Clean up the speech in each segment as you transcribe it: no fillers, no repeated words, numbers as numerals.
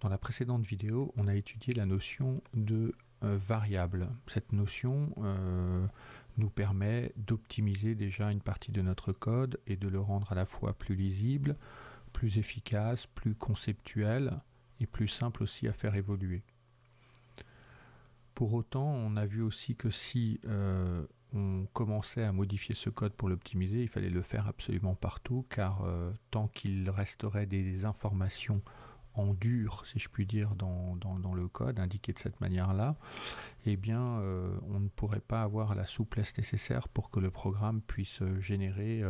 Dans la précédente vidéo, on a étudié la notion de variable. Cette notion nous permet d'optimiser déjà une partie de notre code et de le rendre à la fois plus lisible, plus efficace, plus conceptuel et plus simple aussi à faire évoluer. Pour autant, on a vu aussi que si on commençait à modifier ce code pour l'optimiser, il fallait le faire absolument partout, car tant qu'il resterait des informations en dur, si je puis dire, dans le code, indiqué de cette manière-là, eh bien, on ne pourrait pas avoir la souplesse nécessaire pour que le programme puisse générer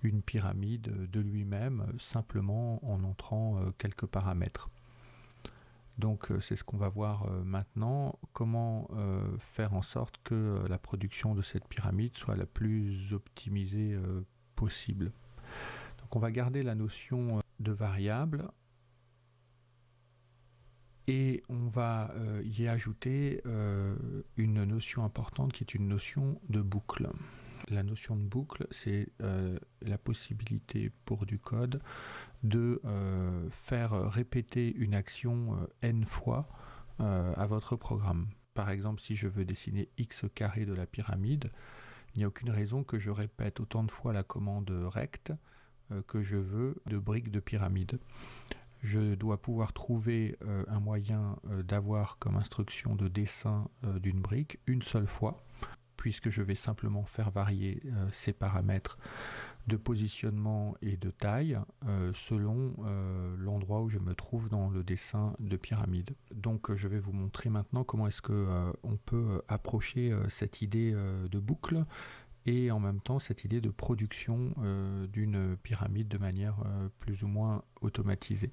une pyramide de lui-même, simplement en entrant quelques paramètres. Donc c'est ce qu'on va voir maintenant, comment faire en sorte que la production de cette pyramide soit la plus optimisée possible. Donc on va garder la notion de variable et on va y ajouter une notion importante qui est une notion de boucle. La notion de boucle, c'est la possibilité pour du code de faire répéter une action n fois à votre programme. Par exemple, si je veux dessiner x carré de la pyramide, il n'y a aucune raison que je répète autant de fois la commande rect que je veux de briques de pyramide. Je dois pouvoir trouver un moyen d'avoir comme instruction de dessin d'une brique une seule fois, puisque je vais simplement faire varier ces paramètres de positionnement et de taille selon l'endroit où je me trouve dans le dessin de pyramide. Donc je vais vous montrer maintenant comment est-ce qu'on peut approcher cette idée de boucle et en même temps cette idée de production d'une pyramide de manière plus ou moins automatisée.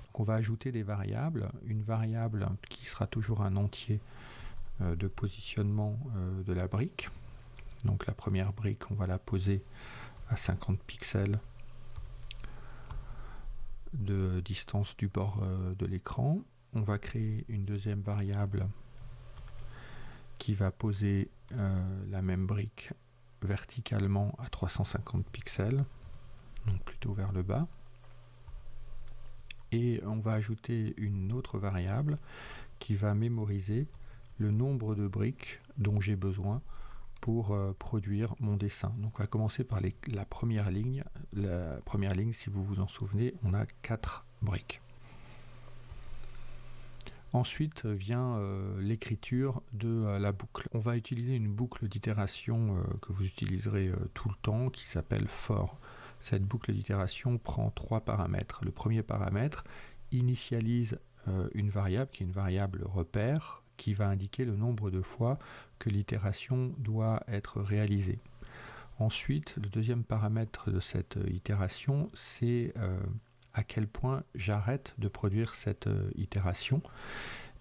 Donc on va ajouter des variables, une variable qui sera toujours un entier de positionnement de la brique. Donc la première brique, on va la poser à 50 pixels de distance du bord de l'écran. On va créer une deuxième variable qui va poser la même brique verticalement à 350 pixels, donc plutôt vers le bas. Et on va ajouter une autre variable qui va mémoriser le nombre de briques dont j'ai besoin pour produire mon dessin. Donc on va commencer par la première ligne. La première ligne, si vous vous en souvenez, on a 4 briques. Ensuite vient l'écriture de la boucle. On va utiliser une boucle d'itération que vous utiliserez tout le temps, qui s'appelle for. Cette boucle d'itération prend 3 paramètres. Le premier paramètre initialise une variable qui est une variable repère, qui va indiquer le nombre de fois que l'itération doit être réalisée. Ensuite, le deuxième paramètre de cette itération, c'est à quel point j'arrête de produire cette itération.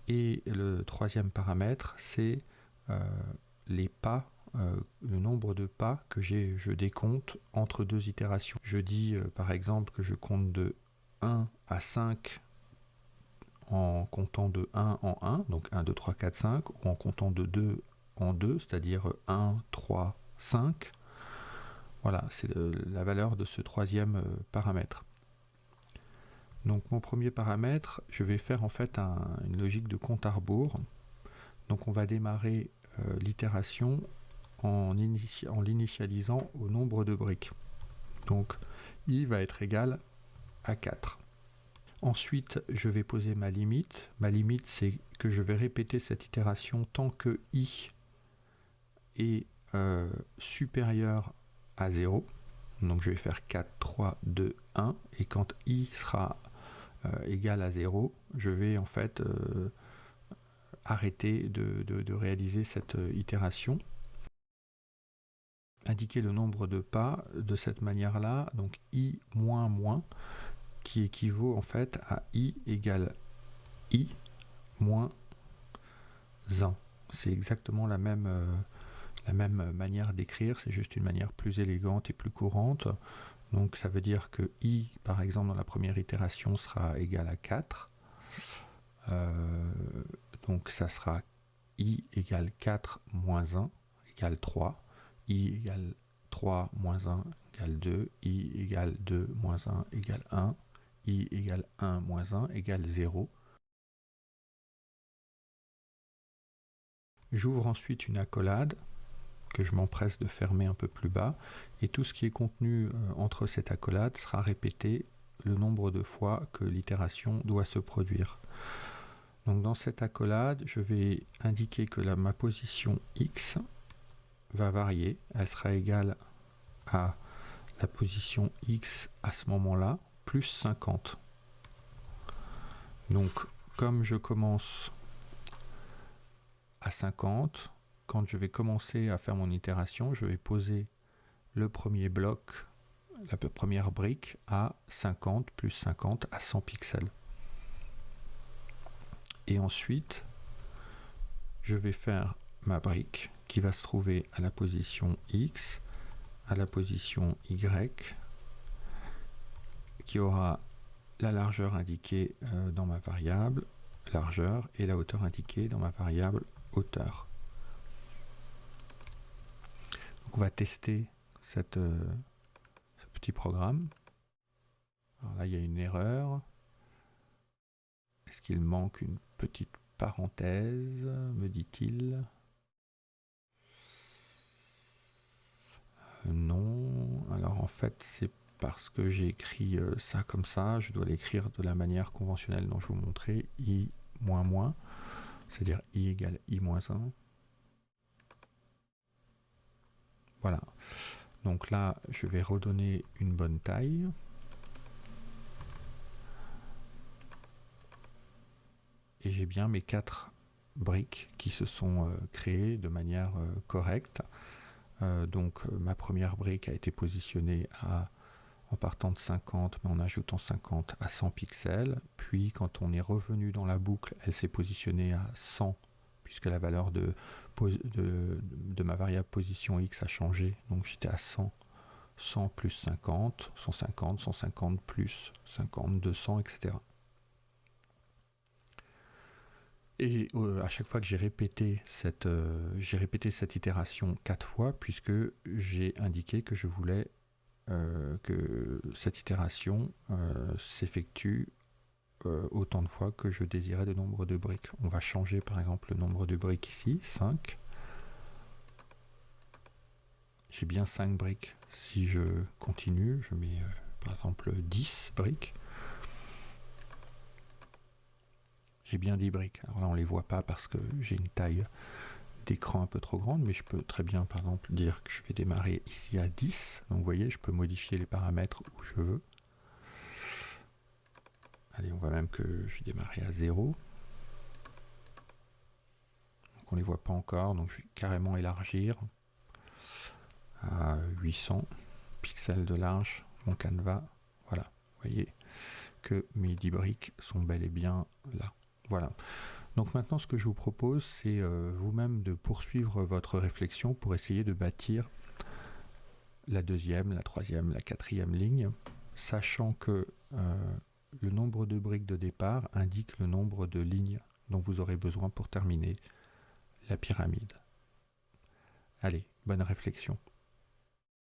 Et le troisième paramètre, c'est les pas, le nombre de pas que je décompte entre deux itérations. Je dis par exemple que je compte de 1 à 5 en comptant de 1 en 1, donc 1, 2, 3, 4, 5, ou en comptant de 2 en 2, c'est-à-dire 1, 3, 5. Voilà, c'est la valeur de ce troisième paramètre. Donc mon premier paramètre, je vais faire en fait une logique de compte à rebours. Donc on va démarrer l'itération en l'initialisant au nombre de briques. Donc i va être égal à 4. Ensuite, je vais poser ma limite. Ma limite, c'est que je vais répéter cette itération tant que i est supérieur à 0. Donc je vais faire 4, 3, 2, 1. Et quand i sera égal à 0, je vais en fait arrêter de réaliser cette itération. Indiquer le nombre de pas de cette manière-là, donc i moins moins, qui équivaut en fait à i égale i moins 1. C'est exactement la même manière d'écrire, c'est juste une manière plus élégante et plus courante. Donc ça veut dire que i, par exemple, dans la première itération sera égal à 4. Donc ça sera i égale 4 moins 1 égale 3. I égale 3 moins 1 égale 2. I égale 2 moins 1 égale 1. i égale 1 moins 1 égale 0. J'ouvre ensuite une accolade que je m'empresse de fermer un peu plus bas, et tout ce qui est contenu entre cette accolade sera répété le nombre de fois que l'itération doit se produire. Donc dans cette accolade, je vais indiquer que ma position x va varier, elle sera égale à la position x à ce moment-là, plus 50. Donc comme je commence à 50, quand je vais commencer à faire mon itération, je vais poser le premier bloc, la première brique à 50 plus 50 à 100 pixels. Et ensuite, je vais faire ma brique qui va se trouver à la position X, à la position Y, qui aura la largeur indiquée dans ma variable largeur et la hauteur indiquée dans ma variable hauteur. Donc on va tester ce petit programme. Alors là, il y a une erreur. Est-ce qu'il manque une petite parenthèse, me dit-il? Non. Alors en fait, c'est parce que j'ai écrit ça comme ça. Je dois l'écrire de la manière conventionnelle dont je vous montrais, i moins moins, c'est-à-dire i égale i moins 1. Voilà. Donc là, je vais redonner une bonne taille. Et j'ai bien mes 4 briques qui se sont créées de manière correcte. Donc ma première brique a été positionnée en partant de 50, mais en ajoutant 50 à 100 pixels. Puis quand on est revenu dans la boucle, elle s'est positionnée à 100, puisque la valeur de ma variable position x a changé. Donc j'étais à 100, 100 plus 50, 150, 150 plus 50, 200, etc. Et à chaque fois que j'ai répété cette itération 4 fois, puisque j'ai indiqué que je voulais que cette itération s'effectue autant de fois que je désirais de nombre de briques. On va changer par exemple le nombre de briques ici, 5. J'ai bien 5 briques. Si je continue, je mets par exemple 10 briques. J'ai bien 10 briques. Alors là, on ne les voit pas parce que j'ai une taille d'écran un peu trop grande, mais je peux très bien, par exemple, dire que je vais démarrer ici à 10. Donc, vous voyez, je peux modifier les paramètres où je veux. Allez, on voit même que je vais démarrer à 0. Donc, on ne les voit pas encore. Donc, je vais carrément élargir à 800 pixels de large mon canevas. Voilà, vous voyez que mes 10 briques sont bel et bien là. Voilà. Donc maintenant, ce que je vous propose, c'est vous-même de poursuivre votre réflexion pour essayer de bâtir la deuxième, la troisième, la quatrième ligne, sachant que le nombre de briques de départ indique le nombre de lignes dont vous aurez besoin pour terminer la pyramide. Allez, bonne réflexion.